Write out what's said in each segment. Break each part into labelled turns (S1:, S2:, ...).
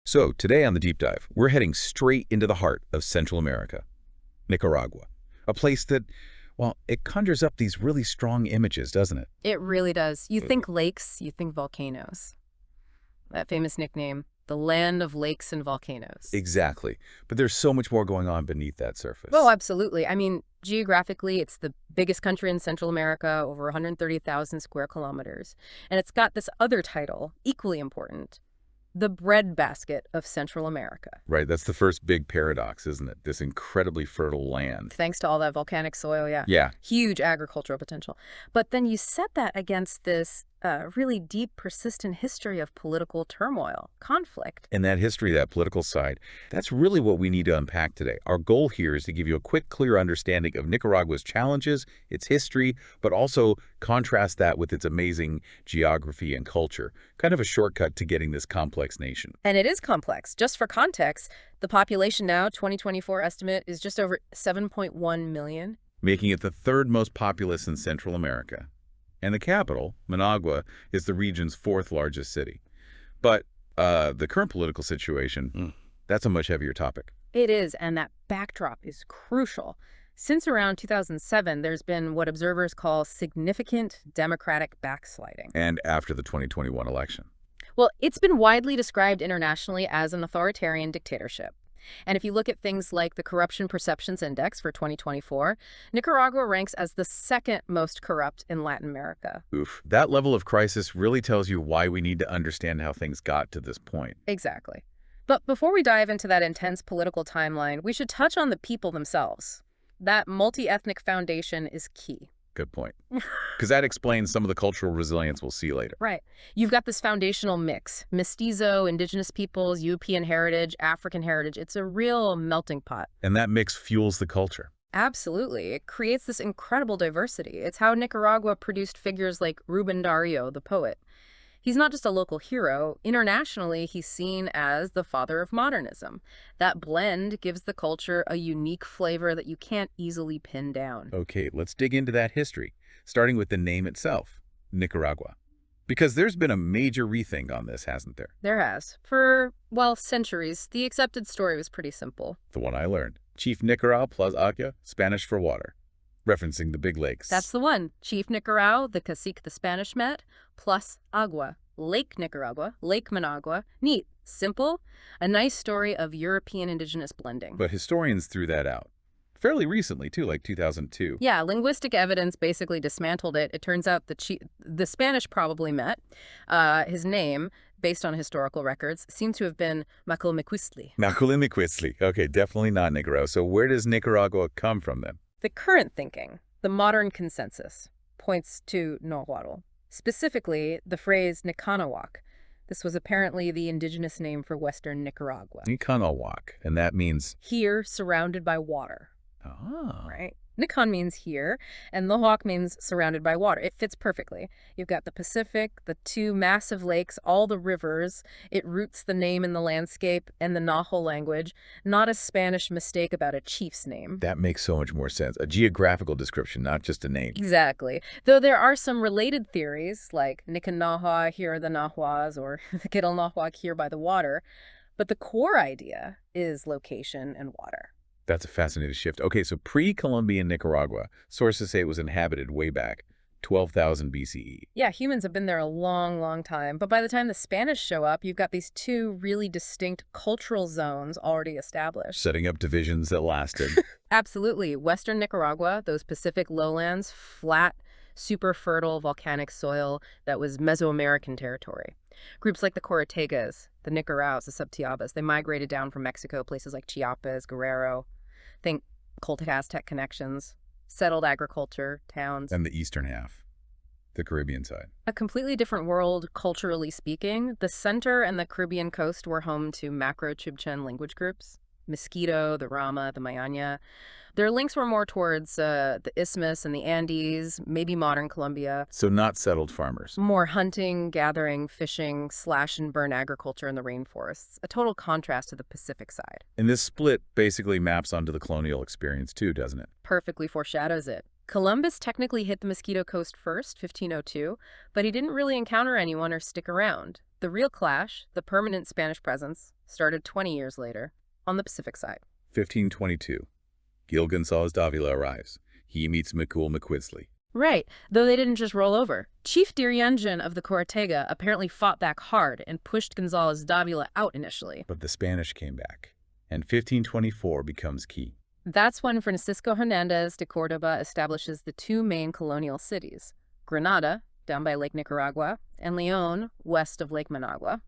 S1: So today on the deep dive, we're heading straight into the heart of Central America, Nicaragua, a place that, well, it conjures up these really strong images, doesn't it?
S2: It really does. You think lakes, you think volcanoes. That famous nickname, the land of lakes and volcanoes.
S1: Exactly. But there's so much more going on beneath that
S2: Oh,
S1: surface.
S2: absolutely. I mean, geographically, it's the biggest country in Central America, over 130,000 square kilometers. And it's got this other title, equally important, the breadbasket of Central America.
S1: Right, that's the first big paradox, isn't it? This incredibly fertile land.
S2: Thanks to all that volcanic soil, yeah.
S1: Yeah,
S2: Huge agricultural potential. But then you set that against this really deep, persistent history of political turmoil, conflict.
S1: and that history, that political side, that's really what we need to unpack today. Our goal here is to give you a quick, clear understanding of Nicaragua's challenges, its history, but also contrast that with its amazing geography and culture. Kind of a shortcut to getting this complex nation.
S2: And it is complex. Just for context, the population now, 2024 estimate, is just over 7.1 million.
S1: Making it the third most populous in Central America. And the capital, Managua, is the region's fourth largest city. But the current political situation, that's a much heavier topic.
S2: It is, and that backdrop is crucial. Since around 2007, there's been what observers call significant democratic backsliding.
S1: And after the 2021 election.
S2: Well, it's been widely described internationally as an authoritarian dictatorship. And if you look at things like the Corruption Perceptions Index for 2024, Nicaragua ranks as the second most corrupt in Latin America.
S1: Oof, that level of crisis really tells you why we need to understand how things got to this point.
S2: Exactly. But before we dive into that intense political timeline, we should touch on the people themselves. That multi-ethnic foundation is key.
S1: Good point. Because that explains some of the cultural resilience we'll see later.
S2: Right. You've got this foundational mix, mestizo, indigenous peoples, European heritage, African heritage. It's a real melting pot.
S1: And that mix fuels the culture.
S2: Absolutely. It creates this incredible diversity. It's how Nicaragua produced figures like Rubén Darío, the poet. He's not just a local hero. Internationally, he's seen as the father of modernism. That blend gives the culture a unique flavor that you can't easily pin down.
S1: Okay, let's dig into that history, starting with the name itself, Nicaragua. Because there's been a major rethink on this, hasn't there?
S2: There has. For, well, centuries, the accepted story was pretty simple.
S1: The one I learned. Chief Nicaragua plus Agua, Spanish for water, referencing the big lakes.
S2: That's the one. Chief Nicaragua, the cacique the Spanish met, plus Agua. Lake Nicaragua, Lake Managua. Neat. Simple. A nice story of European indigenous blending.
S1: But historians threw that out. Fairly recently, too, like 2002.
S2: Yeah, linguistic evidence basically dismantled it. It turns out the Spanish probably met. His name, based on historical records, seems to have been Macalmiquistli.
S1: Macalimiquistli. Okay, definitely not Nicaragua. So where does Nicaragua come from then?
S2: The current thinking, the modern consensus, points to Nahuatl. Specifically, the phrase Nicanawak. This was apparently the indigenous name for Western Nicaragua.
S1: Nicanawak, and that means...
S2: Here, surrounded by water.
S1: Ah.
S2: Right? Nican means here, and Lohawk means surrounded by water. It fits perfectly. You've got the Pacific, the two massive lakes, all the rivers. It roots the name in the landscape and the Nahuatl language, not a Spanish mistake about a chief's name.
S1: That makes so much more sense. A geographical description, not just a name.
S2: Exactly. Though there are some related theories, like Nicanahua, here are the Nahuas, or the Kittlnahuac, here by the water. But the core idea is location and water.
S1: That's a fascinating shift. Okay, so pre-Columbian Nicaragua, sources say it was inhabited way back, 12,000 BCE.
S2: Yeah, humans have been there a long, long time. But by the time the Spanish show up, you've got these two really distinct cultural zones already established.
S1: Setting up divisions that lasted.
S2: Absolutely. Western Nicaragua, those Pacific lowlands, flat, super fertile volcanic soil that was Mesoamerican territory. Groups like the Corategas, the Nicaraos, the Subtiabas, they migrated down from Mexico, places like Chiapas, Guerrero. Think Coltec Aztec connections, settled agriculture, towns.
S1: And the eastern half, the Caribbean side.
S2: A completely different world, culturally speaking. The center and the Caribbean coast were home to Macro-Chibchen language groups. Mosquito, the Rama, the Mayanya. Their links were more towards the Isthmus and the Andes, maybe modern Colombia.
S1: So not settled farmers.
S2: More hunting, gathering, fishing, slash and burn agriculture in the rainforests. A total contrast to the Pacific side.
S1: And this split basically maps onto the colonial experience too, doesn't it?
S2: Perfectly foreshadows it. Columbus technically hit the Mosquito Coast first, 1502, but he didn't really encounter anyone or stick around. The real clash, the permanent Spanish presence, started 20 years later, on the Pacific side.
S1: 1522. Gil Gonzalez Davila arrives. He meets McCool McQuisley.
S2: Right, though they didn't just roll over. Chief Diriangén of the Cortega apparently fought back hard and pushed González Dávila out initially.
S1: But the Spanish came back, and 1524 becomes key.
S2: That's when Francisco Hernández de Córdoba establishes the two main colonial cities, Granada, down by Lake Nicaragua, and León, west of Lake Managua.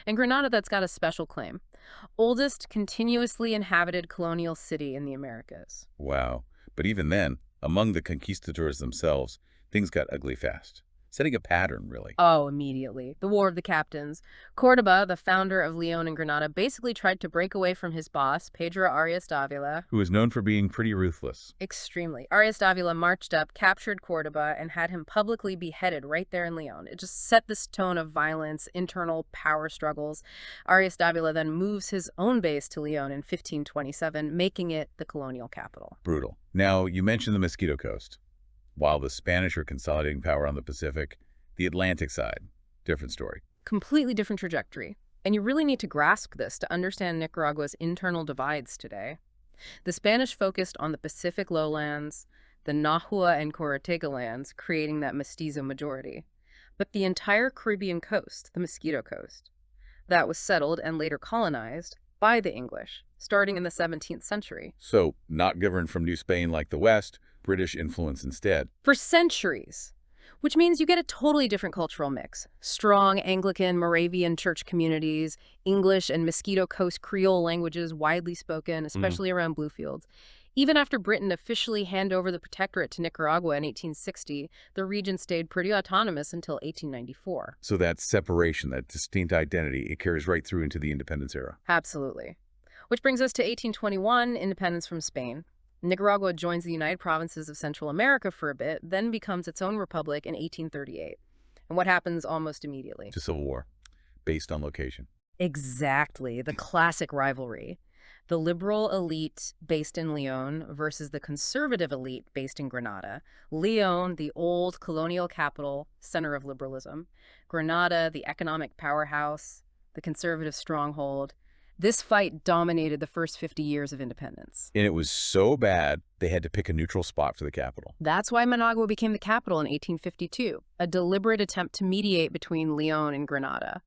S2: And Granada, that's got a special claim. Oldest continuously inhabited colonial city in the Americas.
S1: Wow. But even then, among the conquistadors themselves, things got ugly fast, setting a pattern, really.
S2: Oh, immediately. The War of the Captains. Córdoba, the founder of León and Granada, basically tried to break away from his boss, Pedro Arias Dávila.
S1: Who was known for being pretty ruthless.
S2: Extremely. Arias Dávila marched up, captured Córdoba, and had him publicly beheaded right there in León. It just set this tone of violence, internal power struggles. Arias Dávila then moves his own base to León in 1527, making it the colonial capital.
S1: Brutal. Now, you mentioned the Mosquito Coast. While the Spanish are consolidating power on the Pacific, the Atlantic side, different story.
S2: Completely different trajectory. And you really need to grasp this to understand Nicaragua's internal divides today. The Spanish focused on the Pacific lowlands, the Nahua and Corotega lands, creating that mestizo majority. But the entire Caribbean coast, the Mosquito Coast, that was settled and later colonized by the English, starting in the 17th century.
S1: So, not governed from New Spain like the West, British influence instead.
S2: For centuries, which means you get a totally different cultural mix. Strong Anglican, Moravian church communities, English and Mosquito Coast Creole languages widely spoken, especially around Bluefields. Even after Britain officially handed over the protectorate to Nicaragua in 1860, the region stayed pretty autonomous until 1894.
S1: So that separation, that distinct identity, it carries right through into the independence era.
S2: Absolutely. Which brings us to 1821, independence from Spain. Nicaragua joins the United Provinces of Central America for a bit, then becomes its own republic in 1838. And what happens almost immediately?
S1: To civil war, based on location.
S2: Exactly, the classic rivalry. The liberal elite based in León versus the conservative elite based in Granada. León, the old colonial capital, center of liberalism. Granada, the economic powerhouse, the conservative stronghold. This fight dominated the first 50 years of independence.
S1: And it was so bad, they had to pick a neutral spot for the capital.
S2: That's why Managua became the capital in 1852, a deliberate attempt to mediate between León and Granada.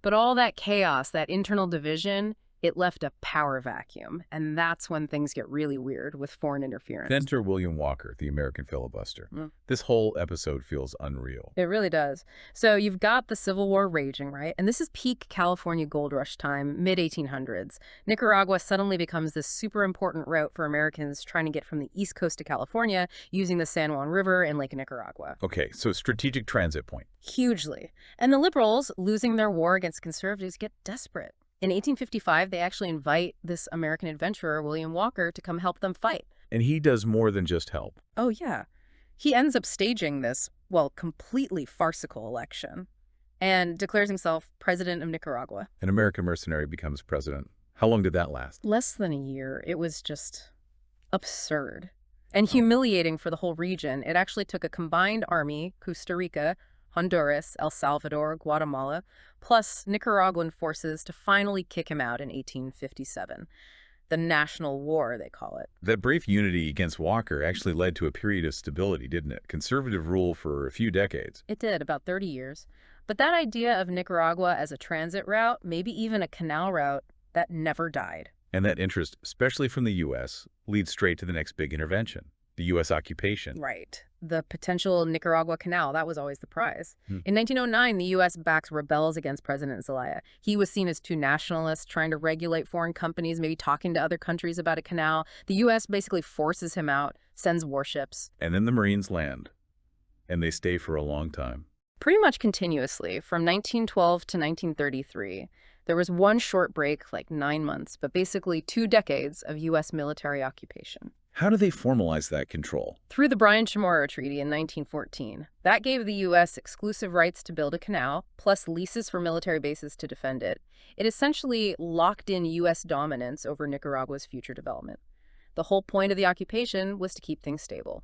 S2: But all that chaos, that internal division, it left a power vacuum, and that's when things get really weird with foreign interference.
S1: Enter William Walker, the American filibuster. This whole episode feels unreal.
S2: It really does. So you've got the Civil War raging, right? And this is peak California gold rush time, mid-1800s. Nicaragua suddenly becomes this super important route for Americans trying to get from the East Coast to California using the San Juan River and Lake Nicaragua.
S1: Okay, so strategic transit point.
S2: Hugely. And the liberals, losing their war against conservatives, get desperate. In 1855, they actually invite this American adventurer, William Walker, to come help them fight.
S1: And he does more than just help.
S2: Oh, yeah. He ends up staging this, well, completely farcical election and declares himself president of Nicaragua.
S1: An American mercenary becomes president. How long did that last?
S2: Less than a year. It was just absurd and humiliating for the whole region. It actually took a combined army, Costa Rica, Honduras, El Salvador, Guatemala, plus Nicaraguan forces to finally kick him out in 1857. The National War, they call it.
S1: That brave unity against Walker actually led to a period of stability, didn't it? Conservative rule for a few decades.
S2: It did, about 30 years. But that idea of Nicaragua as a transit route, maybe even a canal route, that never died.
S1: And that interest, especially from the U.S., leads straight to the next big intervention, the U.S. occupation.
S2: Right. The potential Nicaragua Canal, that was always the prize. In 1909, the U.S. backs rebels against President Zelaya. He was seen as too nationalist, trying to regulate foreign companies, maybe talking to other countries about a canal. The U.S. basically forces him out, sends warships.
S1: And then the Marines land, and they stay for a long time.
S2: Pretty much continuously, from 1912 to 1933. There was one short break, like 9 months, but basically 2 decades of U.S. military occupation.
S1: How do they formalize that control?
S2: Through the Bryan Chamorro Treaty in 1914. That gave the U.S. exclusive rights to build a canal, plus leases for military bases to defend it. It essentially locked in U.S. dominance over Nicaragua's future development. The whole point of the occupation was to keep things stable.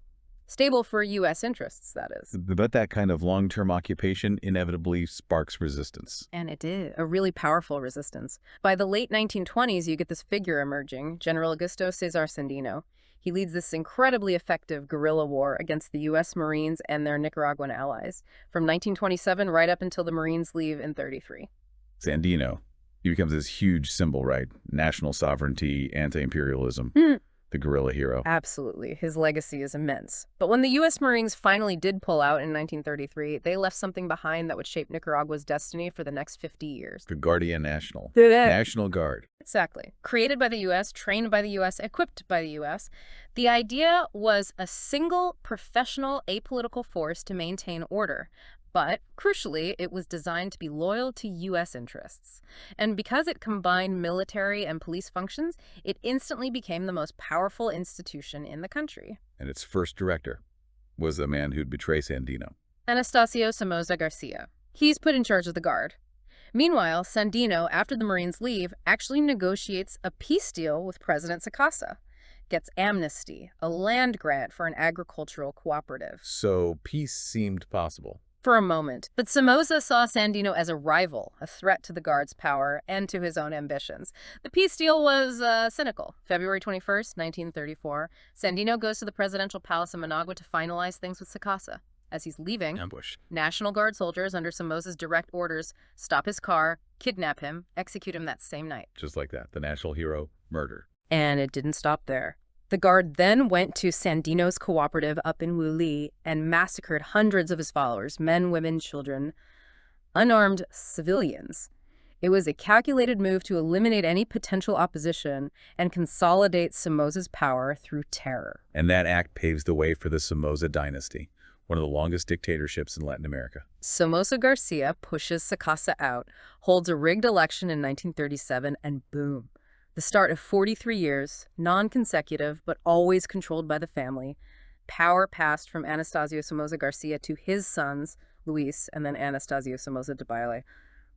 S2: Stable for U.S. interests, that is.
S1: But that kind of long-term occupation inevitably sparks resistance.
S2: And it did, a really powerful resistance. By the late 1920s, you get this figure emerging, General Augusto Cesar Sandino. He leads this incredibly effective guerrilla war against the U.S. Marines and their Nicaraguan allies, from 1927 right up until the Marines leave in 33.
S1: Sandino, he becomes this huge symbol, right? National sovereignty, anti-imperialism, the guerrilla hero.
S2: Absolutely. His legacy is immense. But when the U.S. Marines finally did pull out in 1933, they left something behind that would shape Nicaragua's destiny for the next 50 years.
S1: The Guardia National.
S2: The
S1: National Guard.
S2: Exactly. Created by the U.S., trained by the U.S., equipped by the U.S., the idea was a single, professional, apolitical force to maintain order. But, crucially, it was designed to be loyal to U.S. interests. And because it combined military and police functions, it instantly became the most powerful institution in the country.
S1: And its first director was the man who'd betray Sandino.
S2: Anastasio Somoza Garcia. He's put in charge of the Guard. Meanwhile, Sandino, after the Marines leave, actually negotiates a peace deal with President Sacasa. Gets amnesty, a land grant for an agricultural cooperative.
S1: So peace seemed possible.
S2: For a moment. But Somoza saw Sandino as a rival, a threat to the Guard's power and to his own ambitions. The peace deal was cynical. February 21st, 1934, Sandino goes to the presidential palace in Managua to finalize things with Sacasa. As he's leaving,
S1: Ambush.
S2: National Guard soldiers under Somoza's direct orders stop his car, kidnap him, execute him that same night.
S1: Just like that. The national hero, murder.
S2: And it didn't stop there. The Guard then went to Sandino's cooperative up in Wuli and massacred hundreds of his followers, men, women, children, unarmed civilians. It was a calculated move to eliminate any potential opposition and consolidate Somoza's power through terror.
S1: And that act paves the way for the Somoza dynasty, one of the longest dictatorships in Latin America.
S2: Somoza Garcia pushes Sacasa out, holds a rigged election in 1937, and boom. The start of 43 years, non-consecutive, but always controlled by the family. Power passed from Anastasio Somoza Garcia to his sons, Luis, and then Anastasio Somoza Debayle.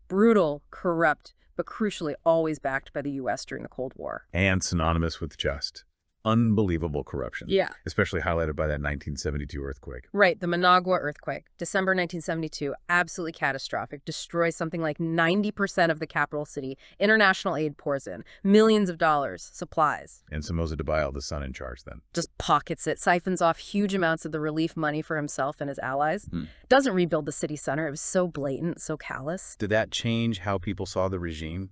S2: Brutal, corrupt, but crucially always backed by the U.S. during the Cold War.
S1: And synonymous with just unbelievable corruption.
S2: Yeah.
S1: Especially highlighted by that 1972 earthquake.
S2: Right, the Managua earthquake, December 1972, absolutely catastrophic, destroys something like 90% of the capital city. International aid pours in, millions of dollars, supplies.
S1: And Somoza Debayle, the son in charge then.
S2: Just pockets it, siphons off huge amounts of the relief money for himself and his allies. Doesn't rebuild the city center. It was so blatant, so callous.
S1: Did that change how people saw the regime?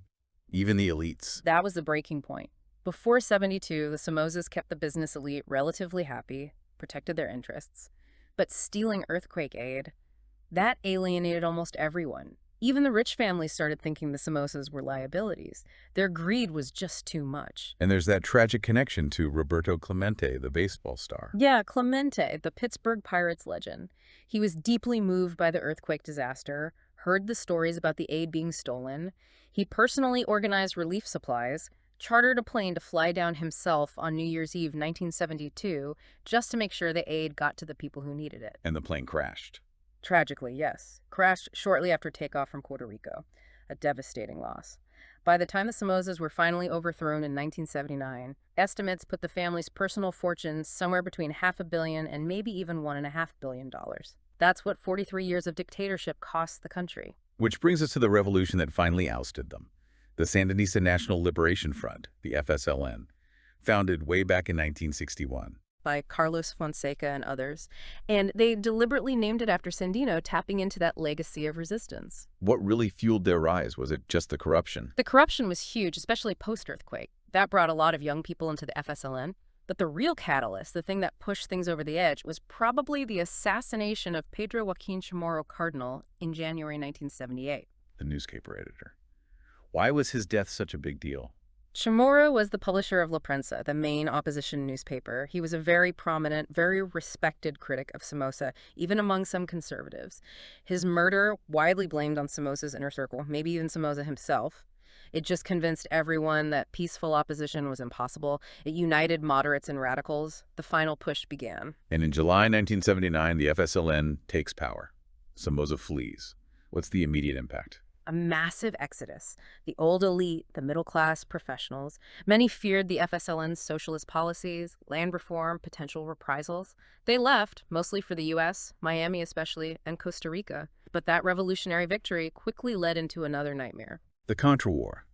S1: Even the elites?
S2: That was the breaking point. Before 72, the Somozas kept the business elite relatively happy, protected their interests. But stealing earthquake aid, that alienated almost everyone. Even the rich families started thinking the Somozas were liabilities. Their greed was just too much.
S1: And there's that tragic connection to Roberto Clemente, the baseball star.
S2: Yeah, Clemente, the Pittsburgh Pirates legend. He was deeply moved by the earthquake disaster, heard the stories about the aid being stolen. He personally organized relief supplies, chartered a plane to fly down himself on New Year's Eve 1972 just to make sure the aid got to the people who needed it.
S1: And the plane crashed.
S2: Tragically, yes. Crashed shortly after takeoff from Puerto Rico. A devastating loss. By the time the Somozas were finally overthrown in 1979, estimates put the family's personal fortunes somewhere between $500 million and maybe even $1.5 billion. That's what 43 years of dictatorship cost the country.
S1: Which brings us to the revolution that finally ousted them. The Sandinista National Liberation Front, the FSLN, founded way back in 1961.
S2: By Carlos Fonseca and others, and they deliberately named it after Sandino, tapping into that legacy of resistance.
S1: What really fueled their rise? Was it just the corruption?
S2: The corruption was huge, especially post-earthquake. That brought a lot of young people into the FSLN. But the real catalyst, the thing that pushed things over the edge, was probably the assassination of Pedro Joaquin Chamorro Cardinal in January 1978.
S1: The newspaper editor. Why was his death such a big deal?
S2: Chamorro was the publisher of La Prensa, the main opposition newspaper. He was a very prominent, very respected critic of Somoza, even among some conservatives. His murder, widely blamed on Somoza's inner circle, maybe even Somoza himself. It just convinced everyone that peaceful opposition was impossible. It united moderates and radicals. The final push began.
S1: And in July 1979, the FSLN takes power. Somoza flees. What's the immediate impact?
S2: A massive exodus. The old elite, the middle class professionals, many feared the FSLN's socialist policies, land reform, potential reprisals. They left, mostly for the US, Miami especially, and Costa Rica. But that revolutionary victory quickly led into another nightmare.
S1: The Contra War,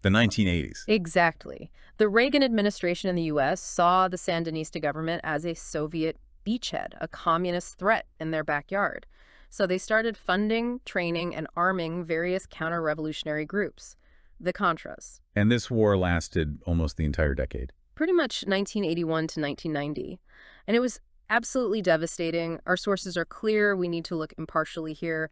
S1: the 1980s.
S2: Exactly. The Reagan administration in the US saw the Sandinista government as a Soviet beachhead, a communist threat in their backyard. So they started funding, training, and arming various counter-revolutionary groups, the Contras.
S1: And this war lasted almost the entire decade.
S2: Pretty much 1981 to 1990. And it was absolutely devastating. Our sources are clear. We need to look impartially here.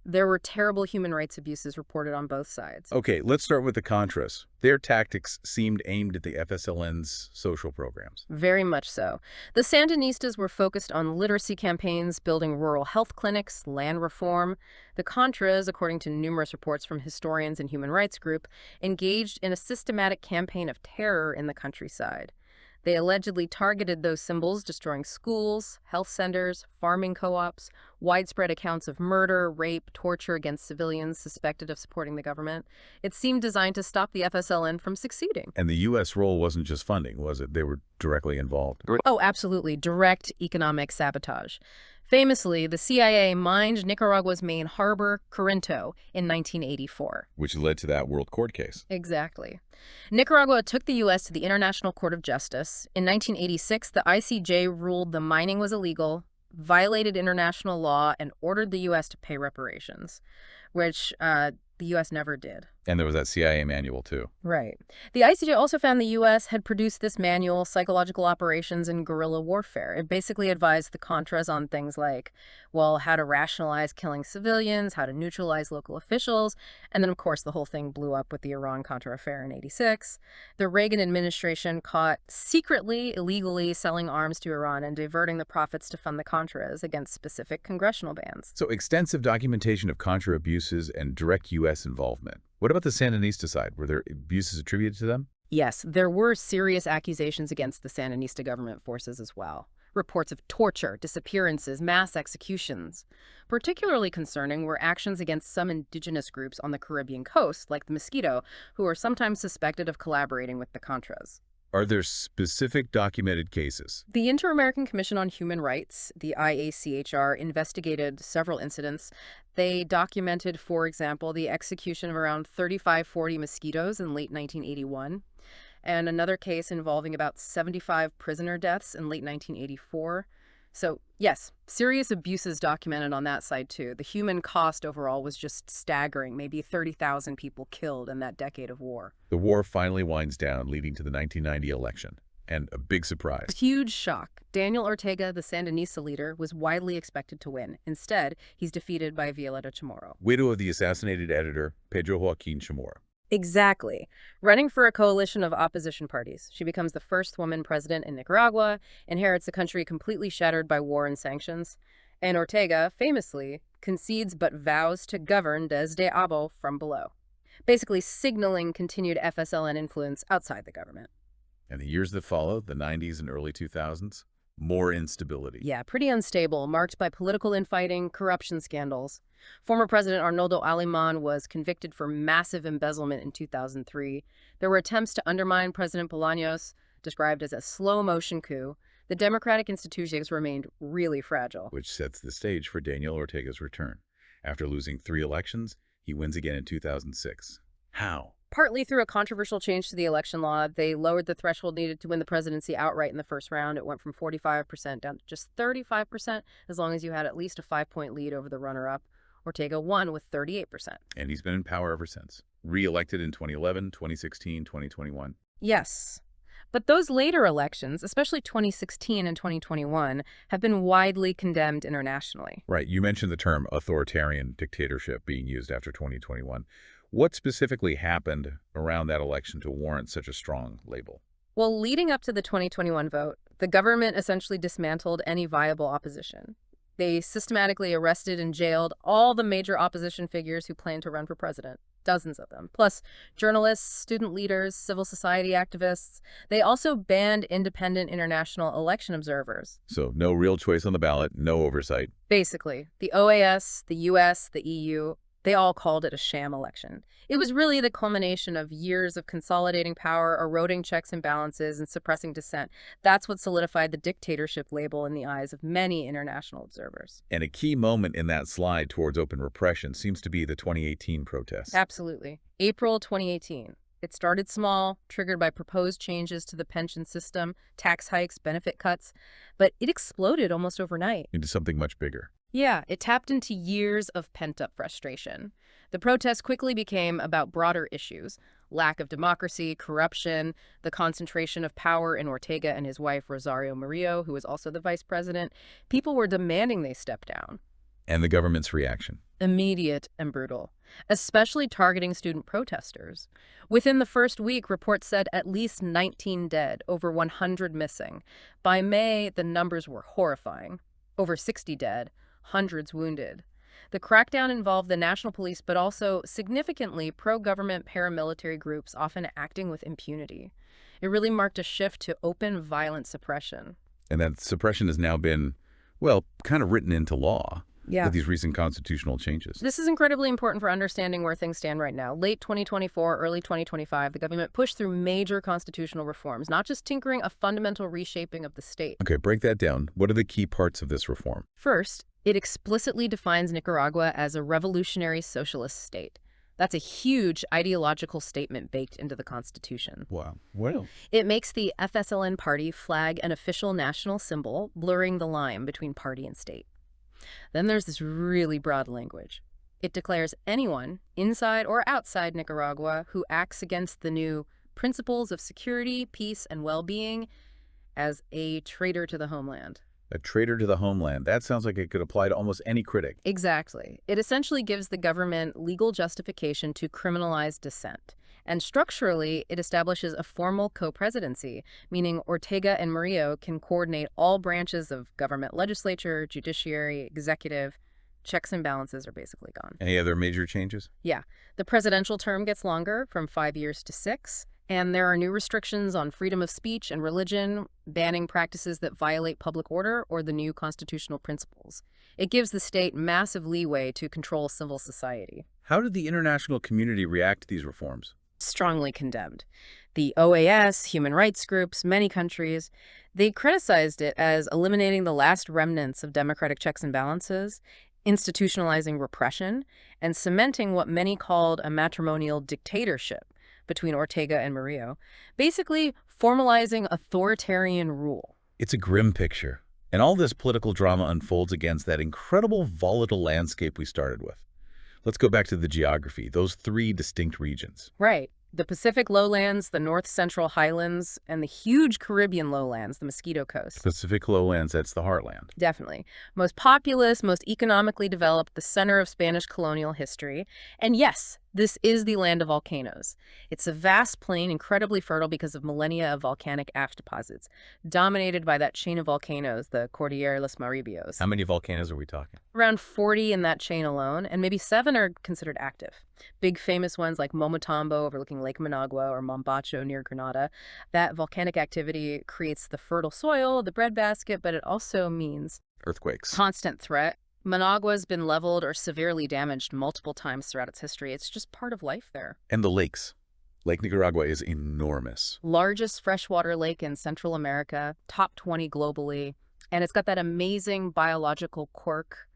S2: There were terrible human rights abuses reported on both sides.
S1: Okay, let's start with the Contras. Their tactics seemed aimed at the FSLN's social programs.
S2: Very much so. The Sandinistas were focused on literacy campaigns, building rural health clinics, land reform. The Contras, according to numerous reports from historians and human rights groups, engaged in a systematic campaign of terror in the countryside. They allegedly targeted those symbols, destroying schools, health centers, farming co-ops, widespread accounts of murder, rape, torture against civilians suspected of supporting the government. It seemed designed to stop the FSLN from succeeding.
S1: And the U.S. role wasn't just funding, was it? They were directly involved.
S2: Oh, absolutely. Direct economic sabotage. Famously, the CIA mined Nicaragua's main harbor, Corinto, in 1984.
S1: Which led to that World Court case.
S2: Exactly. Nicaragua took the U.S. to the International Court of Justice. In 1986, the ICJ ruled the mining was illegal, violated international law, and ordered the U.S. to pay reparations, which the U.S. never did.
S1: And there was that CIA manual, too.
S2: Right. The ICJ also found the U.S. had produced this manual, Psychological Operations and Guerrilla Warfare. It basically advised the Contras on things like, well, how to rationalize killing civilians, how to neutralize local officials, and then, of course, the whole thing blew up with the Iran-Contra affair in '86. The Reagan administration caught secretly, illegally selling arms to Iran and diverting the profits to fund the Contras against specific congressional bans.
S1: So extensive documentation of Contra abuses and direct U.S. involvement. What about the Sandinista side? Were there abuses attributed to them?
S2: Yes, there were serious accusations against the Sandinista government forces as well. Reports of torture, disappearances, mass executions. Particularly concerning were actions against some indigenous groups on the Caribbean coast, like the Mosquito, who are sometimes suspected of collaborating with the Contras.
S1: Are there specific documented cases?
S2: The Inter-American Commission on Human Rights, the IACHR, investigated several incidents. They documented, for example, the execution of around 35-40 mosquitoes in late 1981, and another case involving about 75 prisoner deaths in late 1984. So, yes, serious abuses documented on that side, too. The human cost overall was just staggering, maybe 30,000 people killed in that decade of war.
S1: The war finally winds down, leading to the 1990 election. And a big surprise.
S2: A huge shock. Daniel Ortega, the Sandinista leader, was widely expected to win. Instead, he's defeated by Violeta Chamorro.
S1: Widow of the assassinated editor, Pedro Joaquin Chamorro.
S2: Exactly. Running for a coalition of opposition parties, she becomes the first woman president in Nicaragua, inherits a country completely shattered by war and sanctions, and Ortega, famously, concedes but vows to govern desde abo, from below, basically signaling continued FSLN influence outside the government.
S1: And the years that followed, the 90s and early 2000s, more instability.
S2: Yeah, pretty unstable, marked by political infighting, corruption scandals. Former President Arnoldo Alemán was convicted for massive embezzlement in 2003. There were attempts to undermine President Bolaños, described as a slow-motion coup. The democratic institutions remained really fragile.
S1: Which sets the stage for Daniel Ortega's return. After losing 3 elections, he wins again in 2006. How?
S2: Partly through a controversial change to the election law, they lowered the threshold needed to win the presidency outright in the first round. It went from 45% down to just 35%, as long as you had at least a 5-point lead over the runner-up. Ortega won with 38%.
S1: And he's been in power ever since. Re-elected in 2011, 2016, 2021.
S2: Yes. But those later elections, especially 2016 and 2021, have been widely condemned internationally.
S1: Right. You mentioned the term authoritarian dictatorship being used after 2021. What specifically happened around that election to warrant such a strong label?
S2: Well, leading up to the 2021 vote, the government essentially dismantled any viable opposition. They systematically arrested and jailed all the major opposition figures who planned to run for president, dozens of them, plus journalists, student leaders, civil society activists. They also banned independent international election observers.
S1: So no real choice on the ballot, no oversight.
S2: Basically, the OAS, the US, the EU, They all called it a sham election. It was really the culmination of years of consolidating power, eroding checks and balances, and suppressing dissent. That's what solidified the dictatorship label in the eyes of many international observers.
S1: And a key moment in that slide towards open repression seems to be the 2018 protests.
S2: Absolutely. April 2018. It started small, triggered by proposed changes to the pension system, tax hikes, benefit cuts, but it exploded almost overnight.
S1: Into something much bigger.
S2: Yeah, it tapped into years of pent-up frustration. The protests quickly became about broader issues: lack of democracy, corruption, the concentration of power in Ortega and his wife Rosario Murillo, who was also the vice president. People were demanding they step down.
S1: And the government's reaction.
S2: Immediate and brutal, especially targeting student protesters. Within the first week, reports said at least 19 dead, over 100 missing. By May, the numbers were horrifying. Over 60 dead, hundreds wounded. The crackdown involved the national police, but also significantly pro-government paramilitary groups, often acting with impunity. It really marked a shift to open violent suppression.
S1: And that suppression has now been, well, kind of written into law.
S2: Yeah.
S1: With these recent constitutional changes.
S2: This is incredibly important for understanding where things stand right now. Late 2024, early 2025, the government pushed through major constitutional reforms, not just tinkering, a fundamental reshaping of the state.
S1: Okay, break that down. What are the key parts of this reform?
S2: First, it explicitly defines Nicaragua as a revolutionary socialist state. That's a huge ideological statement baked into the Constitution.
S1: Wow. Well.
S2: It makes the FSLN party flag an official national symbol, blurring the line between party and state. Then there's this really broad language. It declares anyone, inside or outside Nicaragua, who acts against the new principles of security, peace, and well-being as a traitor to the homeland.
S1: A traitor to the homeland. That sounds like it could apply to almost any critic.
S2: Exactly. It essentially gives the government legal justification to criminalize dissent. And structurally, it establishes a formal co-presidency, meaning Ortega and Murillo can coordinate all branches of government: legislature, judiciary, executive. Checks and balances are basically gone.
S1: Any other major changes?
S2: Yeah. The presidential term gets longer, from 5 years to 6. And there are new restrictions on freedom of speech and religion, banning practices that violate public order or the new constitutional principles. It gives the state massive leeway to control civil society.
S1: How did the international community react to these reforms?
S2: Strongly condemned. The OAS, human rights groups, many countries, they criticized it as eliminating the last remnants of democratic checks and balances, institutionalizing repression, and cementing what many called a matrimonial dictatorship between Ortega and Murillo, basically formalizing authoritarian rule.
S1: It's a grim picture. And all this political drama unfolds against that incredible volatile landscape we started with. Let's go back to the geography, those 3 distinct regions.
S2: Right. The Pacific lowlands, the North Central highlands, and the huge Caribbean lowlands, the Mosquito Coast.
S1: Pacific lowlands, that's the heartland.
S2: Definitely. Most populous, most economically developed, the center of Spanish colonial history. And yes, this is the land of volcanoes. It's a vast plain, incredibly fertile because of millennia of volcanic ash deposits, dominated by that chain of volcanoes, the Cordillera Los Maribios.
S1: How many volcanoes are we talking?
S2: Around 40 in that chain alone, and maybe 7 are considered active. Big famous ones like Momotombo overlooking Lake Managua or Mombacho near Grenada. That volcanic activity creates the fertile soil, the breadbasket, but it also means
S1: Earthquakes.
S2: constant threat. Managua's been leveled or severely damaged multiple times throughout its history. It's just part of life there.
S1: And the lakes. Lake Nicaragua is enormous.
S2: Largest freshwater lake in Central America, top 20 globally. And it's got that amazing biological quirk,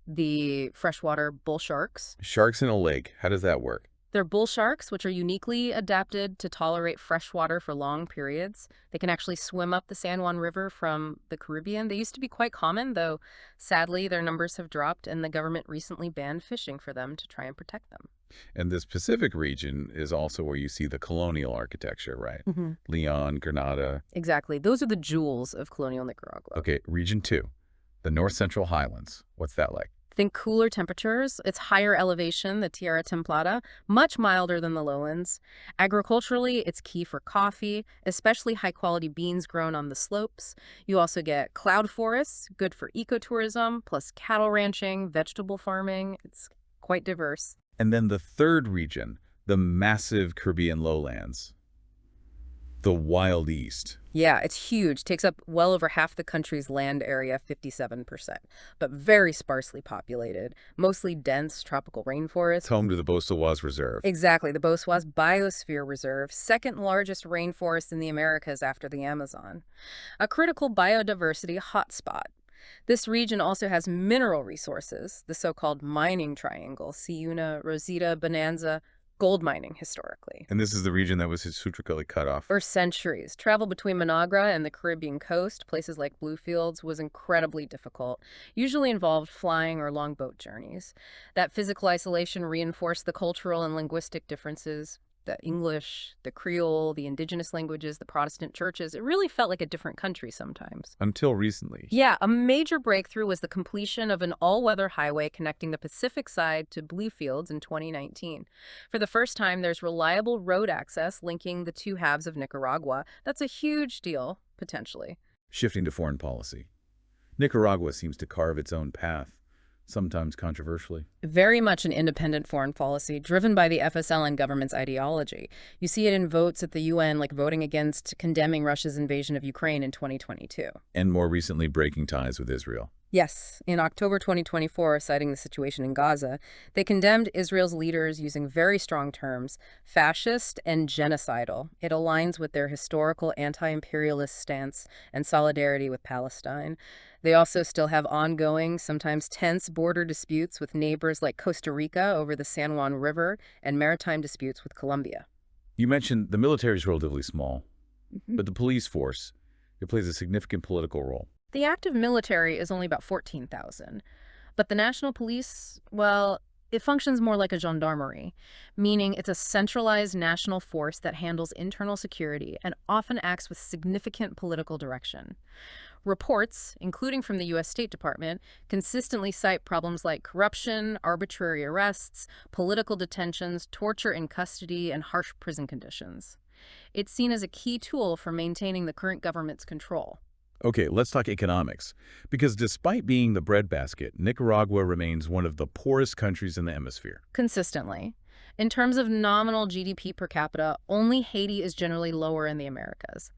S2: the freshwater bull sharks.
S1: Sharks in a lake. How does that work?
S2: They're bull sharks, which are uniquely adapted to tolerate fresh water for long periods. They can actually swim up the San Juan River from the Caribbean. They used to be quite common, though sadly their numbers have dropped, and the government recently banned fishing for them to try and protect them.
S1: And this Pacific region is also where you see the colonial architecture, right?
S2: Mm-hmm.
S1: Leon, Granada.
S2: Exactly. Those are the jewels of colonial Nicaragua.
S1: Okay, region 2, the North Central Highlands. What's that like?
S2: Think cooler temperatures. It's higher elevation, the Tierra Templada, much milder than the lowlands. Agriculturally, it's key for coffee, especially high-quality beans grown on the slopes. You also get cloud forests, good for ecotourism, plus cattle ranching, vegetable farming. It's quite diverse.
S1: And then the third region, the massive Caribbean lowlands. The Wild East.
S2: Yeah, it's huge. Takes up well over half the country's land area, 57%, but very sparsely populated, mostly dense tropical
S1: It's
S2: rainforest.
S1: home to the Bosawaz Reserve.
S2: Exactly, the Boswas Biosphere Reserve, second largest rainforest in the Americas after the Amazon. A critical biodiversity hotspot. This region also has mineral resources, the so-called mining triangle, Ciuna, Rosita, Bonanza, gold mining historically.
S1: And this is the region that was historically cut off.
S2: For centuries, travel between Managua and the Caribbean coast, places like Bluefields, was incredibly difficult, usually involved flying or long boat journeys. That physical isolation reinforced the cultural and linguistic differences. The English, the Creole, the indigenous languages, the Protestant churches, it really felt like a different country sometimes.
S1: Until recently.
S2: Yeah, a major breakthrough was the completion of an all-weather highway connecting the Pacific side to Bluefields in 2019. For the first time, there's reliable road access linking the two halves of Nicaragua. That's a huge deal, potentially.
S1: Shifting to foreign policy. Nicaragua seems to carve its own path, sometimes controversially.
S2: Very much an independent foreign policy, driven by the FSLN government's ideology. You see it in votes at the UN, like voting against condemning Russia's invasion of Ukraine in 2022.
S1: And more recently, breaking ties with Israel.
S2: Yes, in October 2024, citing the situation in Gaza, they condemned Israel's leaders using very strong terms, fascist and genocidal. It aligns with their historical anti-imperialist stance and solidarity with Palestine. They also still have ongoing, sometimes tense border disputes with neighbors like Costa Rica over the San Juan River and maritime disputes with Colombia.
S1: You mentioned the military is relatively small, but the police force, it plays a significant political role.
S2: The active military is only about 14,000, but the National Police, well, it functions more like a gendarmerie, meaning it's a centralized national force that handles internal security and often acts with significant political direction. Reports, including from the U.S. State Department, consistently cite problems like corruption, arbitrary arrests, political detentions, torture in custody, and harsh prison conditions. It's seen as a key tool for maintaining the current government's control.
S1: Okay, let's talk economics. Because despite being the breadbasket, Nicaragua remains one of the poorest countries in the hemisphere.
S2: Consistently. In terms of nominal GDP per capita, only Haiti is generally lower in the Americas.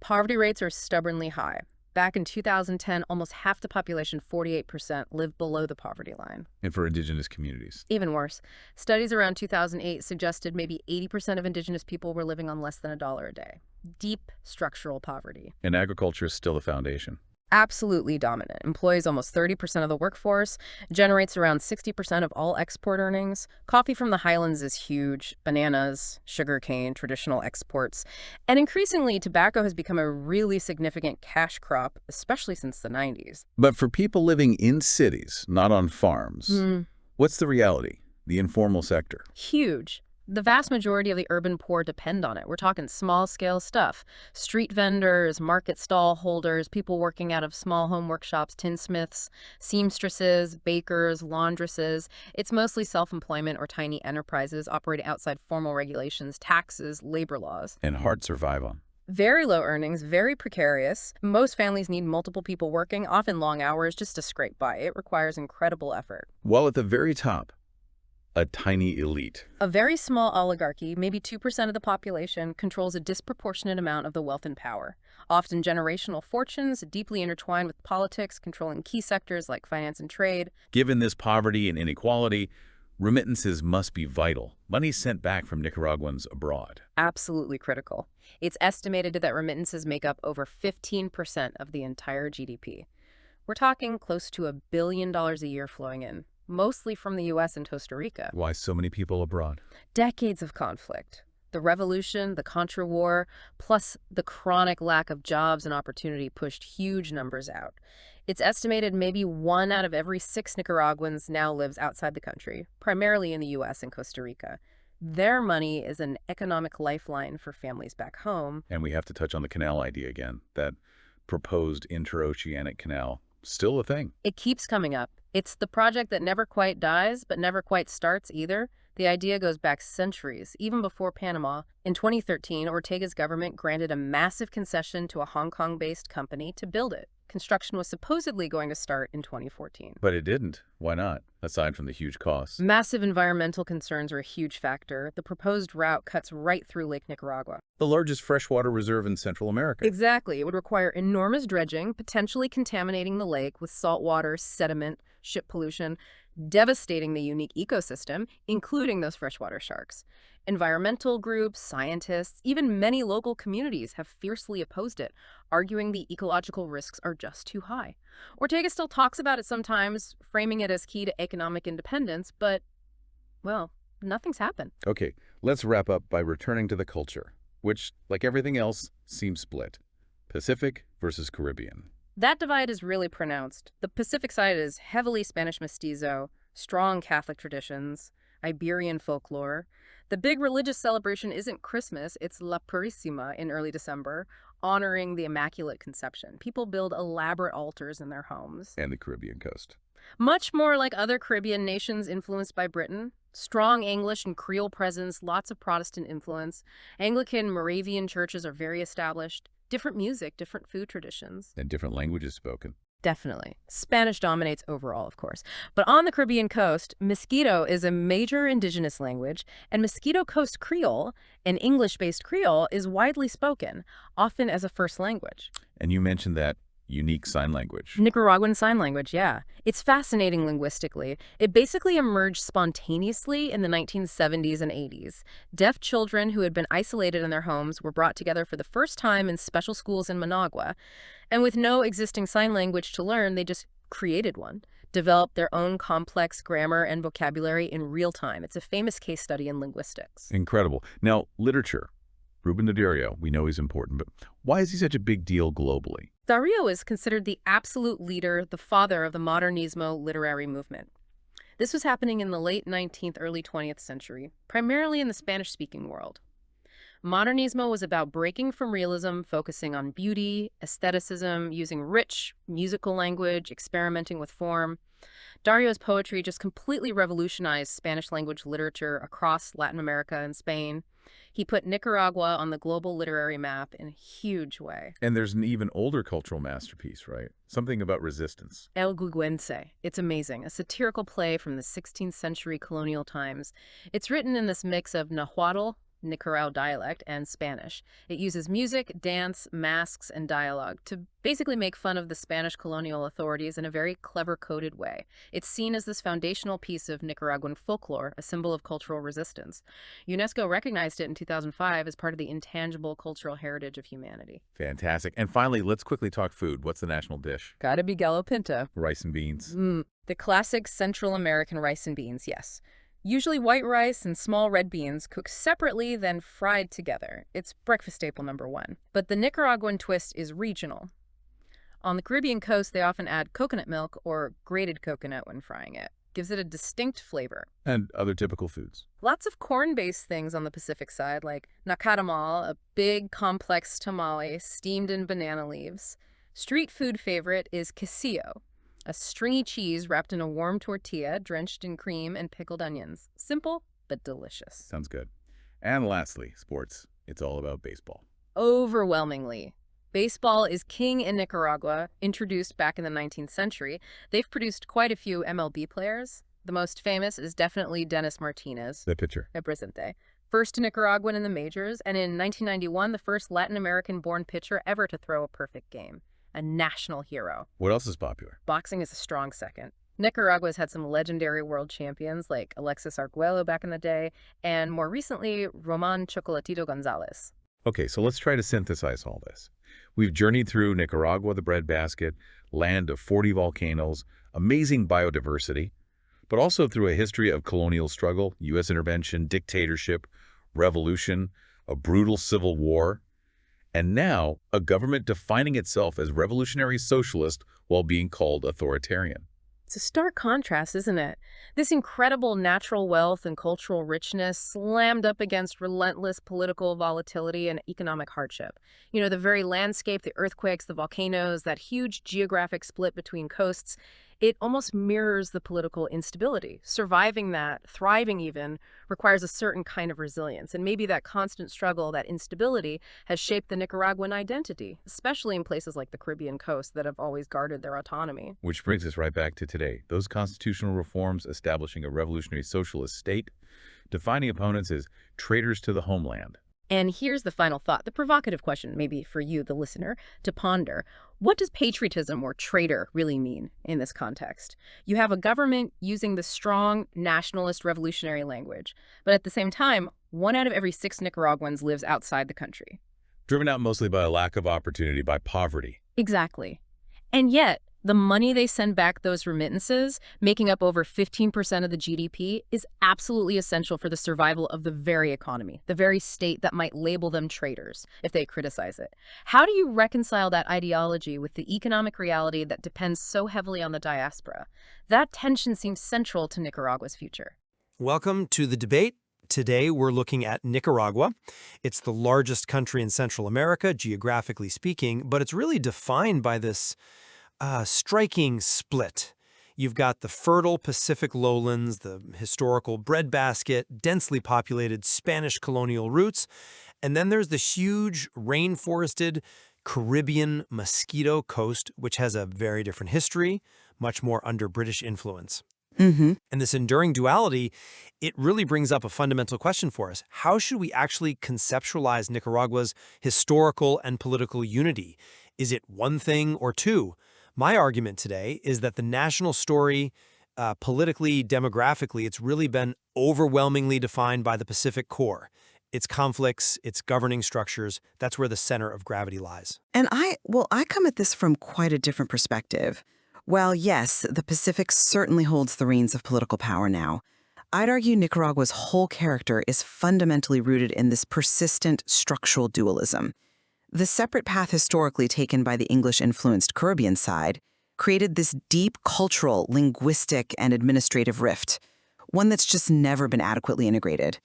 S2: Poverty rates are stubbornly high. Back in 2010, almost half the population, 48%, lived below the poverty line.
S1: And for indigenous communities.
S2: Even worse, studies around 2008 suggested maybe 80% of indigenous people were living on less than $1 a day. Deep structural poverty.
S1: And agriculture is still the foundation.
S2: Absolutely dominant. Employs almost 30% of the workforce, generates around 60% of all export earnings. Coffee from the highlands is huge. Bananas, sugarcane, traditional exports. And increasingly, tobacco has become a really significant cash crop, especially since the 90s.
S1: But for people living in cities, not on farms, what's the reality? The informal sector.
S2: Huge. The vast majority of the urban poor depend on it. We're talking small-scale stuff. Street vendors, market stall holders, people working out of small home workshops, tinsmiths, seamstresses, bakers, laundresses. It's mostly self-employment or tiny enterprises operating outside formal regulations, taxes, labor laws.
S1: And hard to survive on.
S2: Very low earnings, very precarious. Most families need multiple people working, often long hours, just to scrape by. It requires incredible effort.
S1: While at the very top, a tiny elite.
S2: A very small oligarchy, maybe 2% of the population, controls a disproportionate amount of the wealth and power. Often generational fortunes, deeply intertwined with politics, controlling key sectors like finance and trade.
S1: Given this poverty and inequality, remittances must be vital. Money sent back from Nicaraguans abroad.
S2: Absolutely critical. It's estimated that remittances make up over 15% of the entire GDP. We're talking close to $1 billion a year flowing in, mostly from the U.S. and Costa Rica.
S1: Why so many people abroad?
S2: Decades of conflict. The revolution, the Contra War, plus the chronic lack of jobs and opportunity pushed huge numbers out. It's estimated maybe 1 out of every 6 Nicaraguans now lives outside the country, primarily in the U.S. and Costa Rica. Their money is an economic lifeline for families back home.
S1: And we have to touch on the canal idea again, that proposed interoceanic canal. Still a thing.
S2: It keeps coming up. It's the project that never quite dies, but never quite starts either. The idea goes back centuries, even before Panama. In 2013, Ortega's government granted a massive concession to a Hong Kong-based company to build it. Construction was supposedly going to start in 2014.
S1: But it didn't. Why not? Aside from the huge costs.
S2: Massive environmental concerns are a huge factor. The proposed route cuts right through Lake Nicaragua.
S1: The largest freshwater reserve in Central America.
S2: Exactly. It would require enormous dredging, potentially contaminating the lake with saltwater, sediment, ship pollution, devastating the unique ecosystem, including those freshwater sharks. Environmental groups, scientists, even many local communities have fiercely opposed it, arguing the ecological risks are just too high. Ortega still talks about it sometimes, framing it as key to economic independence, but, well, nothing's happened.
S1: Okay, let's wrap up by returning to the culture, which, like everything else, seems split. Pacific versus Caribbean.
S2: That divide is really pronounced. The Pacific side is heavily Spanish mestizo, strong Catholic traditions, Iberian folklore. The big religious celebration isn't Christmas, it's La Purísima in early December, honoring the Immaculate Conception. People build elaborate altars in their homes.
S1: And the Caribbean coast.
S2: Much more like other Caribbean nations influenced by Britain. Strong English and Creole presence, lots of Protestant influence. Anglican, Moravian churches are very established. Different music, different food traditions.
S1: And different languages spoken.
S2: Definitely. Spanish dominates overall, of course. But on the Caribbean coast, Mosquito is a major indigenous language, and Mosquito Coast Creole, an English-based Creole, is widely spoken, often as a first language.
S1: And you mentioned that unique sign language.
S2: Nicaraguan Sign Language, yeah. It's fascinating linguistically. It basically emerged spontaneously in the 1970s and 80s. Deaf children who had been isolated in their homes were brought together for the first time in special schools in Managua. And with no existing sign language to learn, they just created one, developed their own complex grammar and vocabulary in real time. It's a famous case study in linguistics.
S1: Incredible. Now, literature. Ruben de Dario, we know he's important, but why is he such a big deal globally?
S2: Dario is considered the absolute leader, the father of the Modernismo literary movement. This was happening in the late 19th, early 20th century, primarily in the Spanish-speaking world. Modernismo was about breaking from realism, focusing on beauty, aestheticism, using rich musical language, experimenting with form. Dario's poetry just completely revolutionized Spanish-language literature across Latin America and Spain. He put Nicaragua on the global literary map in a huge way.
S1: And there's an even older cultural masterpiece, right? Something about resistance.
S2: El Guiguense. It's amazing. A satirical play from the 16th century colonial times. It's written in this mix of Nahuatl, Nicaragua dialect, and Spanish. It uses music, dance, masks, and dialogue to basically make fun of the Spanish colonial authorities in a very clever coded way. It's seen as this foundational piece of Nicaraguan folklore, a symbol of cultural resistance. UNESCO recognized it in 2005 as part of the intangible cultural heritage of humanity.
S1: Fantastic. And finally, let's quickly talk food. What's the national dish?
S2: Gotta be gallo pinto.
S1: Rice and beans.
S2: The classic Central American rice and beans, yes. Usually white rice and small red beans cooked separately, then fried together. It's breakfast staple number one. But the Nicaraguan twist is regional. On the Caribbean coast, they often add coconut milk or grated coconut when frying it. Gives it a distinct flavor.
S1: And other typical foods.
S2: Lots of corn-based things on the Pacific side, like nacatamal, a big, complex tamale steamed in banana leaves. Street food favorite is quesillo, a stringy cheese wrapped in a warm tortilla, drenched in cream and pickled onions. Simple, but delicious.
S1: Sounds good. And lastly, sports. It's all about baseball.
S2: Overwhelmingly. Baseball is king in Nicaragua, introduced back in the 19th century. They've produced quite a few MLB players. The most famous is definitely Dennis Martinez,
S1: The pitcher.
S2: Represente. First Nicaraguan in the majors, and in 1991, the first Latin American-born pitcher ever to throw a perfect game. A national hero.
S1: What else is popular?
S2: Boxing is a strong second. Nicaragua's had some legendary world champions like Alexis Arguello back in the day, and more recently, Roman Chocolatito Gonzalez.
S1: Okay, so let's try to synthesize all this. We've journeyed through Nicaragua, the breadbasket, land of 40 volcanoes, amazing biodiversity, but also through a history of colonial struggle, U.S. intervention, dictatorship, revolution, a brutal civil war, and now a government defining itself as revolutionary socialist while being called authoritarian.
S2: It's a stark contrast, isn't it? This incredible natural wealth and cultural richness slammed up against relentless political volatility and economic hardship. You know, the very landscape, the earthquakes, the volcanoes, that huge geographic split between coasts, It almost mirrors the political instability. Surviving that, thriving even, requires a certain kind of resilience. And maybe that constant struggle, that instability, has shaped the Nicaraguan identity, especially in places like the Caribbean coast that have always guarded their autonomy.
S1: Which brings us right back to today. Those constitutional reforms establishing a revolutionary socialist state, defining opponents as traitors to the homeland.
S2: And here's the final thought, the provocative question, maybe for you, the listener, to ponder. What does patriotism or traitor really mean in this context? You have a government using the strong nationalist revolutionary language, but at the same time, 1 out of every 6 Nicaraguans lives outside the country.
S1: Driven out mostly by a lack of opportunity, by poverty.
S2: Exactly. And yet, the money they send back, those remittances, making up over 15% of the GDP, is absolutely essential for the survival of the very economy, the very state that might label them traitors if they criticize it. How do you reconcile that ideology with the economic reality that depends so heavily on the diaspora? That tension seems central to Nicaragua's future.
S3: Welcome to the debate. Today, we're looking at Nicaragua. It's the largest country in Central America, geographically speaking, but it's really defined by this striking split. You've got the fertile Pacific lowlands, the historical breadbasket, densely populated Spanish colonial roots, and then there's the huge rainforested Caribbean mosquito coast, which has a very different history, much more under British influence. And this enduring duality, it really brings up a fundamental question for us. How should we actually conceptualize Nicaragua's historical and political unity? Is it one thing or two? My argument today is that the national story, politically, demographically, it's really been overwhelmingly defined by the Pacific core. Its conflicts, its governing structures, that's where the center of gravity lies.
S4: And I come at this from quite a different perspective. While yes, the Pacific certainly holds the reins of political power now, I'd argue Nicaragua's whole character is fundamentally rooted in this persistent structural dualism. The separate path historically taken by the English-influenced Caribbean side created this deep cultural, linguistic, and administrative rift, one that's just never been adequately integrated.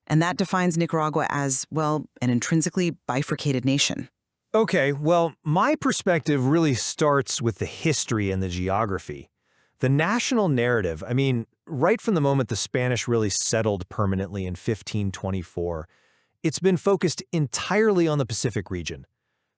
S4: And that defines Nicaragua as, well, an intrinsically bifurcated nation.
S3: Okay, well, my perspective really starts with the history and the geography. The national narrative, I mean, right from the moment the Spanish really settled permanently in 1524, it's been focused entirely on the Pacific region.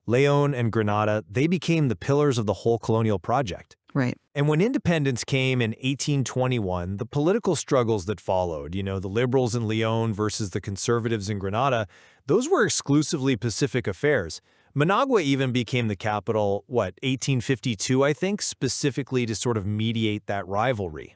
S3: León and Granada, they became the pillars of the whole colonial project.
S4: Right.
S3: And when independence came in 1821, the political struggles that followed, the liberals in León versus the conservatives in Granada, those were exclusively Pacific affairs. Managua even became the capital, 1852, I think, specifically to sort of mediate that rivalry.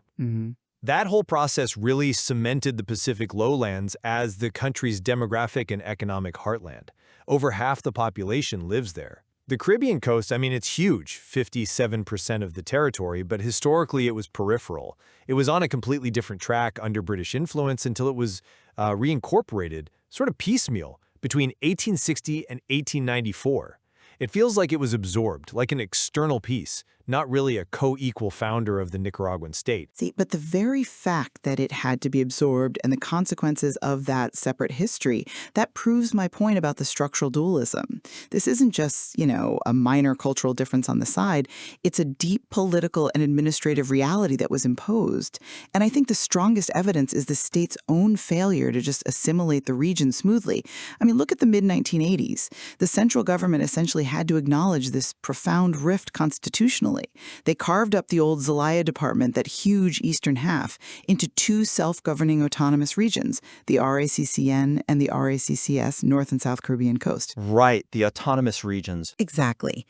S3: That whole process really cemented the Pacific lowlands as the country's demographic and economic heartland. Over half the population lives there. The Caribbean coast, I mean, it's huge, 57% of the territory, but historically it was peripheral. It was on a completely different track under British influence until it was reincorporated, sort of piecemeal, between 1860 and 1894. It feels like it was absorbed, like an external piece, not really a co-equal founder of the Nicaraguan state.
S4: See, but the very fact that it had to be absorbed and the consequences of that separate history, that proves my point about the structural dualism. This isn't just, a minor cultural difference on the side. It's a deep political and administrative reality that was imposed. And I think the strongest evidence is the state's own failure to just assimilate the region smoothly. I mean, look at the mid-1980s. The central government essentially had to acknowledge this profound rift constitutionally. They carved up the old Zelaya department, that huge eastern half, into 2 self-governing autonomous regions, the RACCN and the RACCS, North and South Caribbean coast.
S5: Right, the autonomous regions.
S4: Exactly.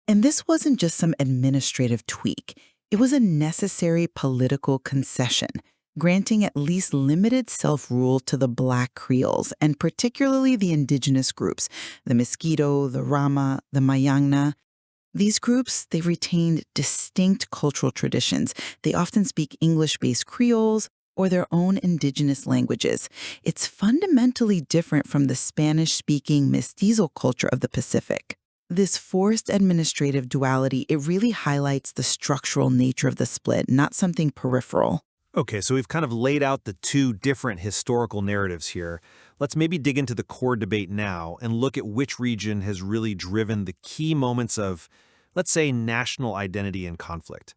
S4: And this wasn't just some administrative tweak. It was a necessary political concession, granting at least limited self-rule to the Black Creoles, and particularly the indigenous groups, the Mosquito, the Rama, the Mayangna. These groups, they've retained distinct cultural traditions. They often speak English-based Creoles or their own indigenous languages. It's fundamentally different from the Spanish-speaking mestizo culture of the Pacific. This forced administrative duality, it really highlights the structural nature of the split, not something peripheral.
S3: Okay, so we've kind of laid out the 2 different historical narratives here. Let's maybe dig into the core debate now and look at which region has really driven the key moments of, let's say, national identity and conflict.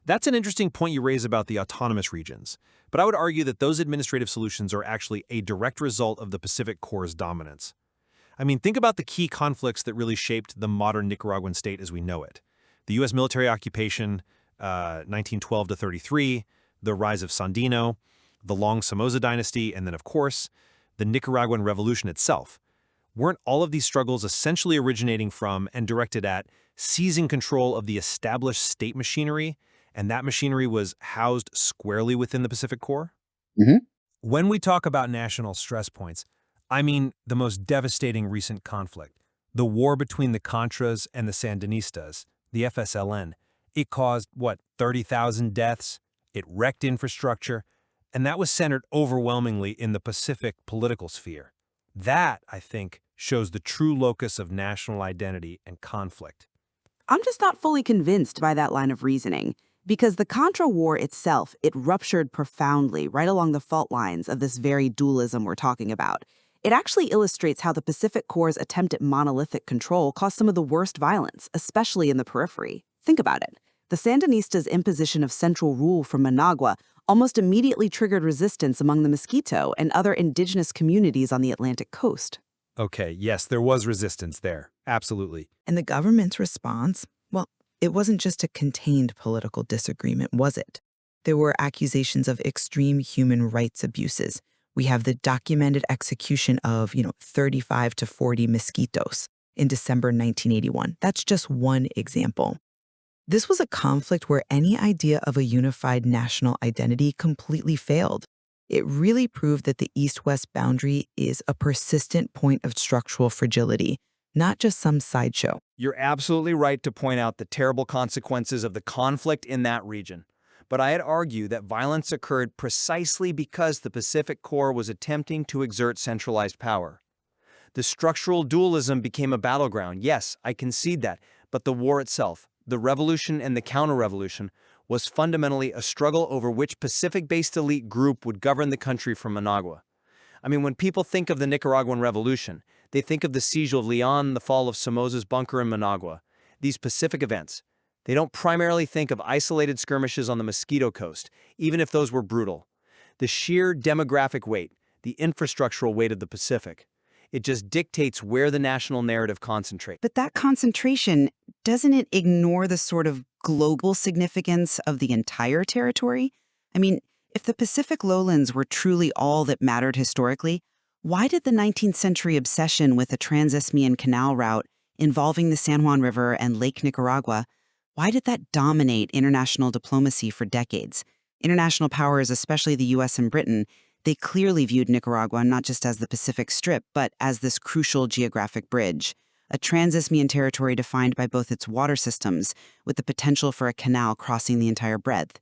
S3: That's an interesting point you raise about the autonomous regions. But I would argue that those administrative solutions are actually a direct result of the Pacific Corps' dominance. I mean, think about the key conflicts that really shaped the modern Nicaraguan state as we know it. The U.S. military occupation, 1912 to 33, the rise of Sandino, the long Somoza dynasty, and then, of course, the Nicaraguan Revolution itself. Weren't all of these struggles essentially originating from and directed at seizing control of the established state machinery, and that machinery was housed squarely within the Pacific Corps?
S6: Hmm.
S3: When we talk about national stress points, I mean the most devastating recent conflict, the war between the Contras and the Sandinistas, the FSLN. It caused, 30,000 deaths, it wrecked infrastructure, and that was centered overwhelmingly in the Pacific political sphere. That, I think, shows the true locus of national identity and conflict.
S6: I'm just not fully convinced by that line of reasoning, because the Contra War itself, it ruptured profoundly right along the fault lines of this very dualism we're talking about. It actually illustrates how the Pacific Corps' attempt at monolithic control caused some of the worst violence, especially in the periphery. Think about it. The Sandinistas' imposition of central rule from Managua almost immediately triggered resistance among the Mosquito and other indigenous communities on the Atlantic coast.
S3: Okay, yes, there was resistance there. Absolutely.
S4: And the government's response? Well, it wasn't just a contained political disagreement, was it? There were accusations of extreme human rights abuses. We have the documented execution of, 35 to 40 mosquitoes in December 1981. That's just one example. This was a conflict where any idea of a unified national identity completely failed. It really proved that the east-west boundary is a persistent point of structural fragility, not just some sideshow.
S5: You're absolutely right to point out the terrible consequences of the conflict in that region. But I'd argue that violence occurred precisely because the Pacific Corps was attempting to exert centralized power. The structural dualism became a battleground. Yes, I concede that. But the war itself, the revolution and the counter-revolution, was fundamentally a struggle over which Pacific-based elite group would govern the country from Managua. I mean, when people think of the Nicaraguan Revolution, they think of the siege of Leon, the fall of Somoza's bunker in Managua, these Pacific events. They don't primarily think of isolated skirmishes on the Mosquito Coast, even if those were brutal. The sheer demographic weight, the infrastructural weight of the Pacific, it just dictates where the national narrative concentrates.
S6: But that concentration, doesn't it ignore the sort of global significance of the entire territory? I mean, if the Pacific lowlands were truly all that mattered historically, why did the 19th century obsession with the Trans-Isthmian Canal route involving the San Juan River and Lake Nicaragua, why did that dominate international diplomacy for decades? International powers, especially the US and Britain, they clearly viewed Nicaragua not just as the Pacific Strip, but as this crucial geographic bridge, a trans-Isthmian territory defined by both its water systems, with the potential for a canal crossing the entire breadth.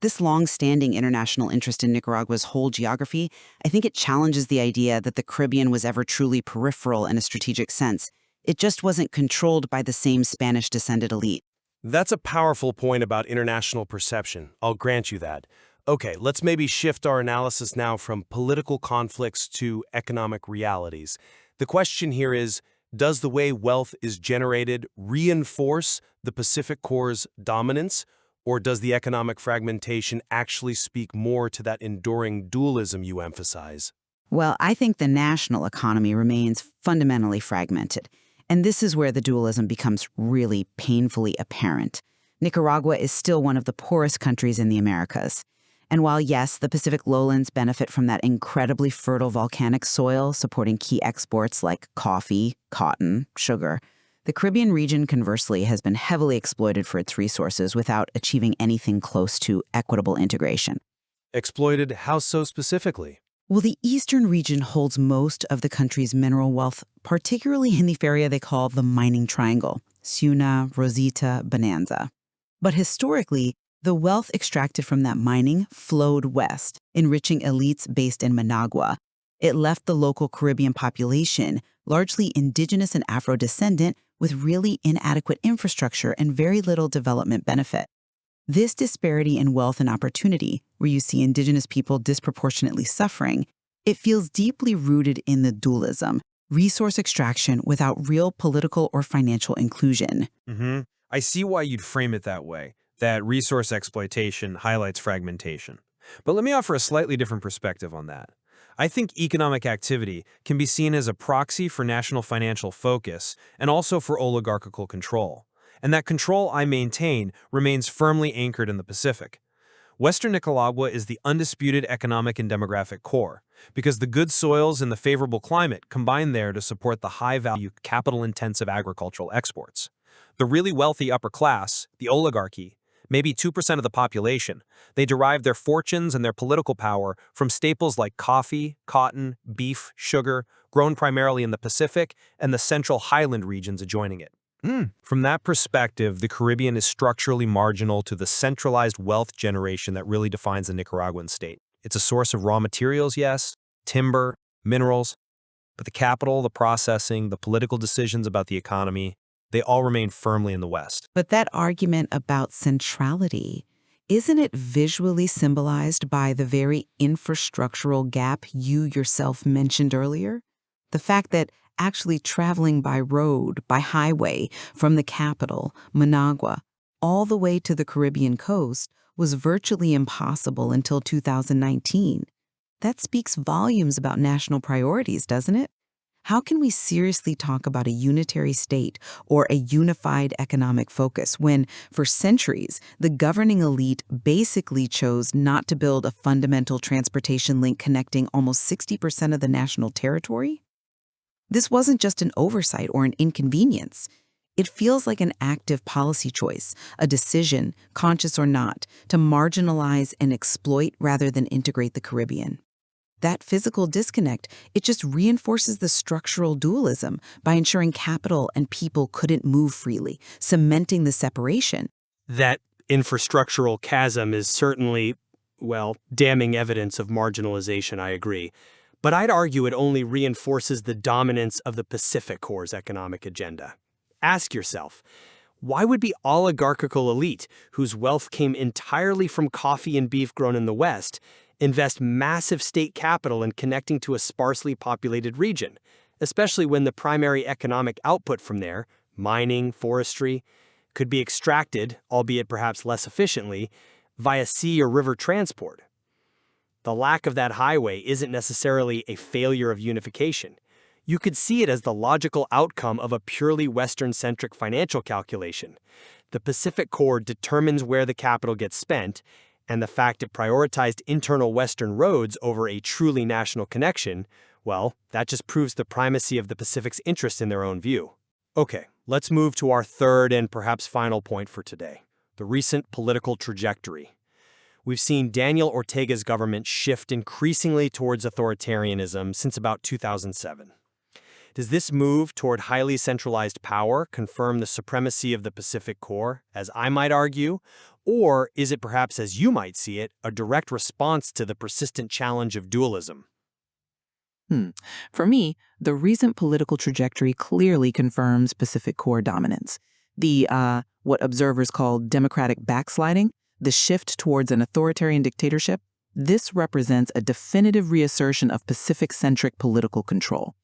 S6: This long-standing international interest in Nicaragua's whole geography, I think it challenges the idea that the Caribbean was ever truly peripheral in a strategic sense. It just wasn't controlled by the same Spanish-descended elite.
S7: That's a powerful point about international perception. I'll grant you that. Okay, let's maybe shift our analysis now from political conflicts to economic realities. The question here is, does the way wealth is generated reinforce the Pacific Corps' dominance, or does the economic fragmentation actually speak more to that enduring dualism you emphasize?
S6: Well, I think the national economy remains fundamentally fragmented. And this is where the dualism becomes really painfully apparent. Nicaragua is still one of the poorest countries in the Americas. And while, yes, the Pacific lowlands benefit from that incredibly fertile volcanic soil supporting key exports like coffee, cotton, sugar, the Caribbean region, conversely, has been heavily exploited for its resources without achieving anything close to equitable integration.
S7: Exploited how so specifically?
S6: Well, the eastern region holds most of the country's mineral wealth, particularly in the area they call the mining triangle, Ciuna, Rosita, Bonanza. But historically, the wealth extracted from that mining flowed west, enriching elites based in Managua. It left the local Caribbean population, largely indigenous and Afro-descendant, with really inadequate infrastructure and very little development benefit. This disparity in wealth and opportunity, where you see indigenous people disproportionately suffering, it feels deeply rooted in the dualism, resource extraction without real political or financial inclusion.
S3: I see why you'd frame it that way. that resource exploitation highlights fragmentation. But let me offer a slightly different perspective on that. I think economic activity can be seen as a proxy for national financial focus and also for oligarchical control. And that control I maintain remains firmly anchored in the Pacific. Western Nicaragua is the undisputed economic and demographic core, because the good soils and the favorable climate combine there to support the high-value, capital-intensive agricultural exports. The really wealthy upper class, the oligarchy, maybe 2% of the population, they derive their fortunes and their political power from staples like coffee, cotton, beef, sugar, grown primarily in the Pacific and the central highland regions adjoining it. From that perspective, the Caribbean is structurally marginal to the centralized wealth generation that really defines the Nicaraguan state. It's a source of raw materials, yes, timber, minerals, but the capital, the processing, the political decisions about the economy, they all remain firmly in the West.
S6: But that argument about centrality, isn't it visually symbolized by the very infrastructural gap you yourself mentioned earlier? The fact that actually traveling by road, by highway, from the capital, Managua, all the way to the Caribbean coast was virtually impossible until 2019. That speaks volumes about national priorities, doesn't it? How can we seriously talk about a unitary state or a unified economic focus when, for centuries, the governing elite basically chose not to build a fundamental transportation link connecting almost 60% of the national territory? This wasn't just an oversight or an inconvenience. It feels like an active policy choice, a decision, conscious or not, to marginalize and exploit rather than integrate the Caribbean. That physical disconnect, it just reinforces the structural dualism by ensuring capital and people couldn't move freely, cementing the separation.
S8: That infrastructural chasm is certainly, well, damning evidence of marginalization, I agree. But I'd argue it only reinforces the dominance of the Pacific Core's economic agenda. Ask yourself, why would the oligarchical elite, whose wealth came entirely from coffee and beef grown in the West, invest massive state capital in connecting to a sparsely populated region, especially when the primary economic output from there, mining, forestry, could be extracted, albeit perhaps less efficiently, via sea or river transport? The lack of that highway isn't necessarily a failure of unification. You could see it as the logical outcome of a purely Western-centric financial calculation. The Pacific Core determines where the capital gets spent, and the fact it prioritized internal Western roads over a truly national connection, well, that just proves the primacy of the Pacific's interest in their own view. Okay, let's move to our third and perhaps final point for today, the recent political trajectory. We've seen Daniel Ortega's government shift increasingly towards authoritarianism since about 2007. Does this move toward highly centralized power confirm the supremacy of the Pacific Core, as I might argue, or is it perhaps, as you might see it, a direct response to the persistent challenge of dualism?
S4: For me, the recent political trajectory clearly confirms Pacific Core dominance. The, what observers call democratic backsliding, the shift towards an authoritarian dictatorship, this represents a definitive reassertion of Pacific-centric political control.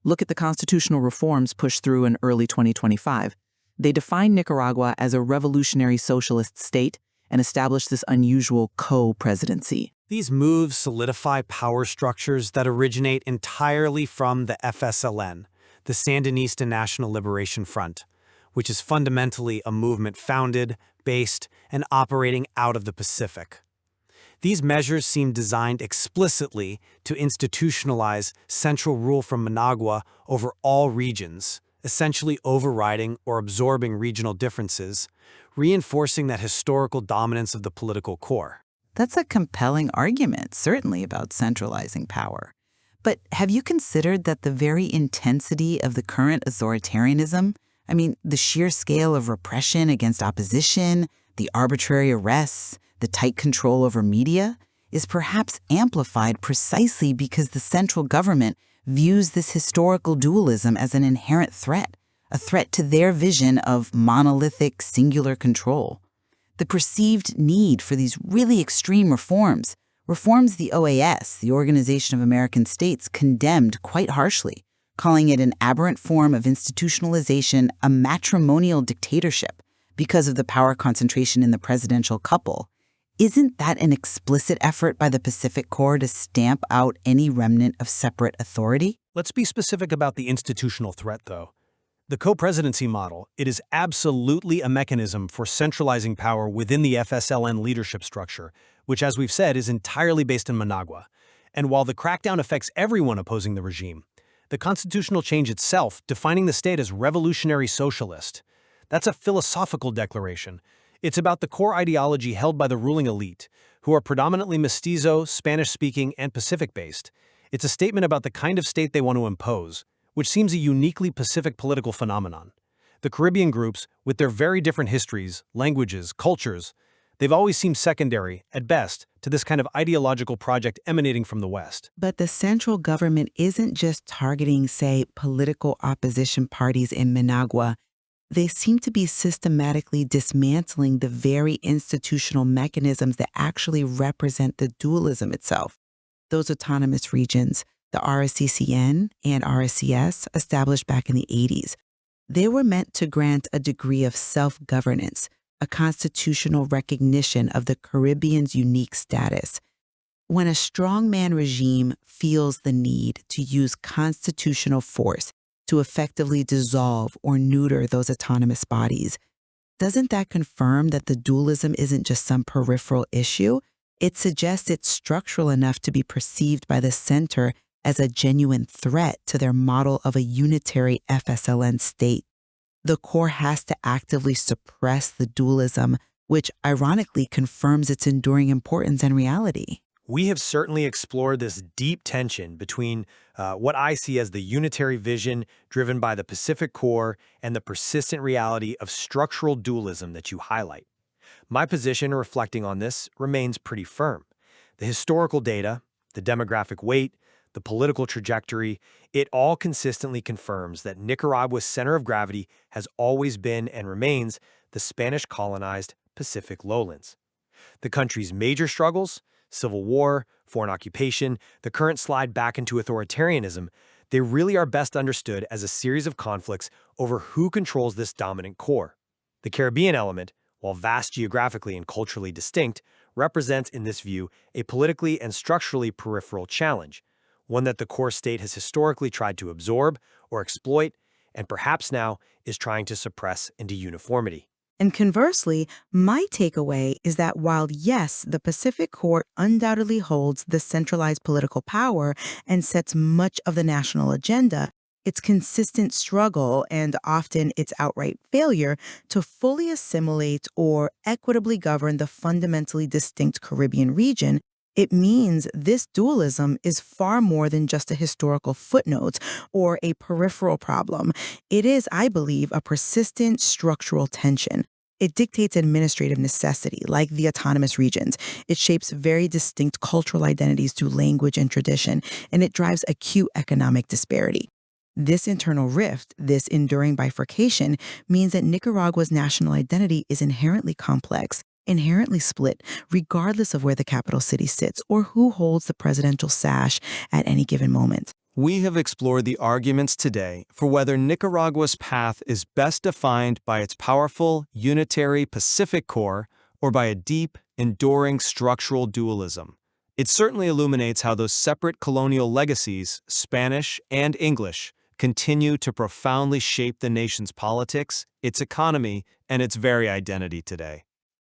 S4: Look at the constitutional reforms pushed through in early 2025. They defined Nicaragua as a revolutionary socialist state and established this unusual co-presidency.
S3: These moves solidify power structures that originate entirely from the FSLN, the Sandinista National Liberation Front, which is fundamentally a movement founded, based, and operating out of the Pacific. These measures seem designed explicitly to institutionalize central rule from Managua over all regions, essentially overriding or absorbing regional differences, reinforcing that historical dominance of the political core.
S4: That's a compelling argument, certainly about centralizing power. But have you considered that the very intensity of the current authoritarianism, the sheer scale of repression against opposition, the arbitrary arrests, the tight control over media, is perhaps amplified precisely because the central government views this historical dualism as an inherent threat, a threat to their vision of monolithic, singular control. The perceived need for these really extreme reforms the OAS, the Organization of American States, condemned quite harshly, calling it an aberrant form of institutionalization, a matrimonial dictatorship,
S6: because of the power concentration in the presidential couple. Isn't that an explicit effort by the Pacific Core to stamp out any remnant of separate authority?
S3: Let's be specific about the institutional threat, though. The co-presidency model, it is absolutely a mechanism for centralizing power within the FSLN leadership structure, which, as we've said, is entirely based in Managua. And while the crackdown affects everyone opposing the regime, the constitutional change itself, defining the state as revolutionary socialist, that's a philosophical declaration. It's about the core ideology held by the ruling elite, who are predominantly mestizo, Spanish-speaking, and Pacific-based. It's a statement about the kind of state they want to impose, which seems a uniquely Pacific political phenomenon. The Caribbean groups, with their very different histories, languages, cultures, they've always seemed secondary, at best, to this kind of ideological project emanating from the West.
S4: But the central government isn't just targeting, say, political opposition parties in Managua. They seem to be systematically dismantling the very institutional mechanisms that actually represent the dualism itself. Those autonomous regions, the RSCCN and RSCS, established back in the 80s, they were meant to grant a degree of self-governance, a constitutional recognition of the Caribbean's unique status. When a strongman regime feels the need to use constitutional force to effectively dissolve or neuter those autonomous bodies, doesn't that confirm that the dualism isn't just some peripheral issue? It suggests it's structural enough to be perceived by the center as a genuine threat to their model of a unitary FSLN state. The core has to actively suppress the dualism, which ironically confirms its enduring importance and reality.
S3: We have certainly explored this deep tension between what I see as the unitary vision driven by the Pacific Core and the persistent reality of structural dualism that you highlight. My position reflecting on this remains pretty firm. The historical data, the demographic weight, the political trajectory, it all consistently confirms that Nicaragua's center of gravity has always been and remains the Spanish-colonized Pacific lowlands. The country's major struggles, civil war, foreign occupation, the current slide back into authoritarianism, they really are best understood as a series of conflicts over who controls this dominant core. The Caribbean element, while vast geographically and culturally distinct, represents, in this view, a politically and structurally peripheral challenge, one that the core state has historically tried to absorb or exploit, and perhaps now is trying to suppress into uniformity.
S4: And conversely, my takeaway is that while, yes, the Pacific Core undoubtedly holds the centralized political power and sets much of the national agenda, its consistent struggle and often its outright failure to fully assimilate or equitably govern the fundamentally distinct Caribbean region, it means this dualism is far more than just a historical footnote or a peripheral problem. It is, I believe, a persistent structural tension. It dictates administrative necessity, like the autonomous regions. It shapes very distinct cultural identities through language and tradition, and it drives acute economic disparity. This internal rift, this enduring bifurcation, means that Nicaragua's national identity is inherently complex, inherently split, regardless of where the capital city sits or who holds the presidential sash at any given moment.
S5: We have explored the arguments today for whether Nicaragua's path is best defined by its powerful, unitary Pacific core or by a deep, enduring structural dualism. It certainly illuminates how those separate colonial legacies, Spanish and English, continue to profoundly shape the nation's politics, its economy, and its very identity today.